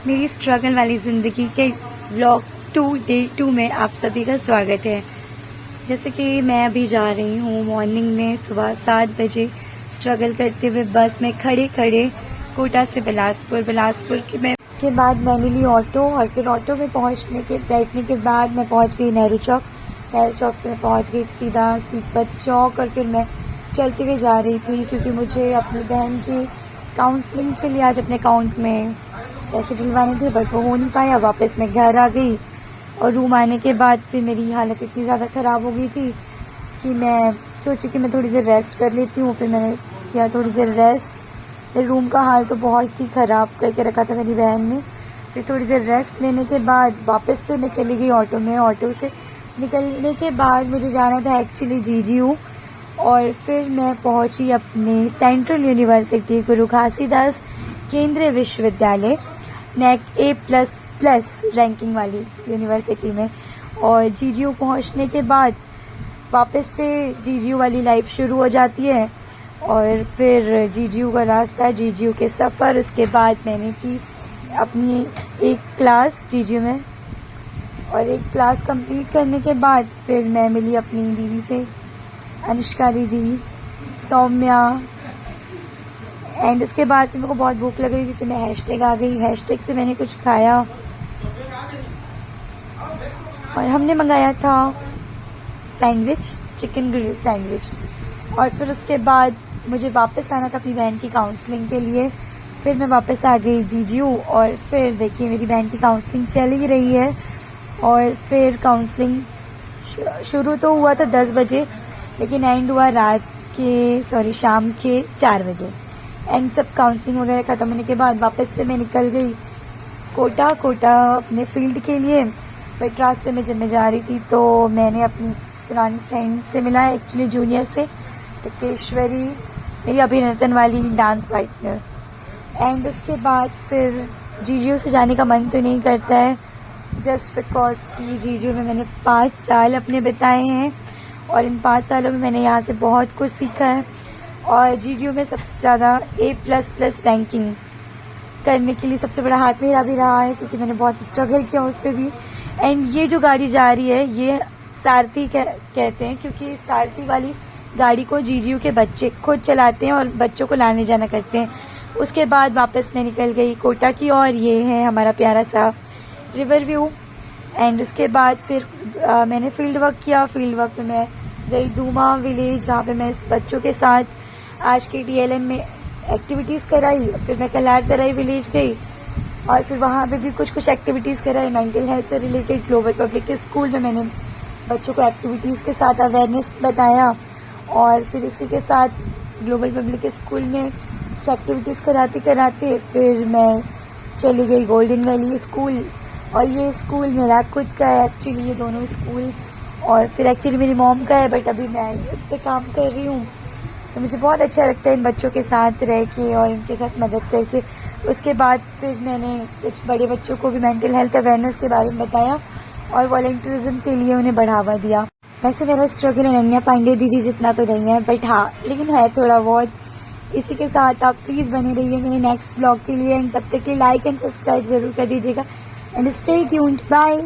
मेरी स्ट्रगल वाली ज़िंदगी के व्लॉग 2 डे 2 में आप सभी का स्वागत है। जैसे कि मैं अभी जा रही हूँ मॉर्निंग में सुबह 7 बजे स्ट्रगल करते हुए बस में खड़े खड़े कोटा से बिलासपुर के बाद मैंने ली ऑटो और फिर ऑटो में बैठने के बाद मैं पहुँच गई नेहरू चौक से मैं पहुँच गई सीधा सीपत चौक और फिर मैं चलते हुए जा रही थी क्योंकि मुझे अपनी बहन की काउंसलिंग के लिए आज अपने अकाउंट में पैसे डलवाने थे, बट वो हो नहीं पाया। वापस मैं घर आ गई और रूम आने के बाद फिर मेरी हालत इतनी ज़्यादा ख़राब हो गई थी कि मैं सोची कि मैं थोड़ी देर रेस्ट कर लेती हूँ। फिर मैंने किया थोड़ी देर रेस्ट। फिर रूम का हाल तो बहुत ही ख़राब करके रखा था मेरी बहन ने। फिर थोड़ी देर रेस्ट लेने के बाद वापस से मैं चली गई ऑटो में। ऑटो से निकलने के बाद मुझे जाना था एक्चुअली GGU और फिर मैं पहुंची अपने सेंट्रल यूनिवर्सिटी गुरु घासीदास केंद्रीय विश्वविद्यालय नेक A++ रैंकिंग वाली यूनिवर्सिटी में। और GGU पहुंचने के बाद वापस से GGU वाली लाइफ शुरू हो जाती है और फिर GGU का रास्ता, GGU के सफ़र। उसके बाद मैंने की अपनी एक क्लास GGU में और एक क्लास कंप्लीट करने के बाद फिर मैं मिली अपनी दीदी से, अनुष्का दीदी, सौम्या। एंड उसके बाद फिर मेरे को बहुत भूख लग रही थी तो मैं हैशटैग आ गई। हैशटैग से मैंने कुछ खाया और हमने मंगाया था सैंडविच, चिकन ग्रिल सैंडविच। और फिर उसके बाद मुझे वापस आना था अपनी बहन की काउंसलिंग के लिए। फिर मैं वापस आ गई GGU और फिर देखिए मेरी बहन की काउंसलिंग चल ही रही है। और फिर काउंसलिंग शुरू तो हुआ था 10 बजे लेकिन एंड हुआ शाम के 4 बजे। एंड सब काउंसलिंग वगैरह ख़त्म होने के बाद वापस से मैं निकल गई कोटा अपने फील्ड के लिए। बट रास्ते में जब मैं जा रही थी तो मैंने अपनी पुरानी फ्रेंड से मिला, एक्चुअली जूनियर से, टिकेश्वरी, मेरी अभिनर्तन वाली डांस पार्टनर। एंड उसके बाद फिर GGU से जाने का मन तो नहीं करता है जस्ट बिकॉज कि GGU में मैंने 5 साल अपने बिताए हैं और इन 5 सालों में मैंने यहाँ से बहुत कुछ सीखा है। और GGU में सबसे ज़्यादा A++ रैंकिंग करने के लिए सबसे बड़ा हाथ मेरा भी रहा है क्योंकि मैंने बहुत स्ट्रगल किया उस पर भी। एंड ये जो गाड़ी जा रही है ये सारथी कहते हैं क्योंकि सारथी वाली गाड़ी को GGU के बच्चे खुद चलाते हैं और बच्चों को लाने जाना करते हैं। उसके बाद वापस मैं निकल गई कोटा की और ये है हमारा प्यारा सा रिवर व्यू। एंड उसके बाद फिर मैंने फील्ड वर्क किया। फील्ड वर्क में मैं गई धूमा विलेज जहाँ पे मैं बच्चों के साथ आज के DLM में एक्टिविटीज़ कराई। फिर मैं कलार तराई विलेज गई और फिर वहाँ पे भी कुछ एक्टिविटीज़ कराई मेंटल हेल्थ से रिलेटेड। ग्लोबल पब्लिक स्कूल में मैंने बच्चों को एक्टिविटीज़ के साथ अवेयरनेस बताया और फिर इसी के साथ ग्लोबल पब्लिक स्कूल में कुछ एक्टिविटीज़ कराते फिर मैं चली गई गोल्डन वैली स्कूल। और ये स्कूल मेरा खुद का है एक्चुअली, ये दोनों स्कूल। और फिर एक्चुअली मेरी मॉम का है बट अभी मैं इस पर काम कर रही हूँ तो मुझे बहुत अच्छा लगता है इन बच्चों के साथ रह के और इनके साथ मदद करके। उसके बाद फिर मैंने कुछ बड़े बच्चों को भी मेंटल हेल्थ अवेयरनेस के बारे में बताया और वॉलंटियरिज्म के लिए उन्हें बढ़ावा दिया। वैसे मेरा स्ट्रगल अनन्या पांडे दीदी जितना तो नहीं है बट हाँ लेकिन है थोड़ा बहुत। इसी के साथ आप प्लीज़ बने रहिए मेरे नेक्स्ट ब्लॉग के लिए एंड तब तक के लिए लाइक एंड सब्सक्राइब ज़रूर कर दीजिएगा एंड स्टे ट्यून्ड। बाय।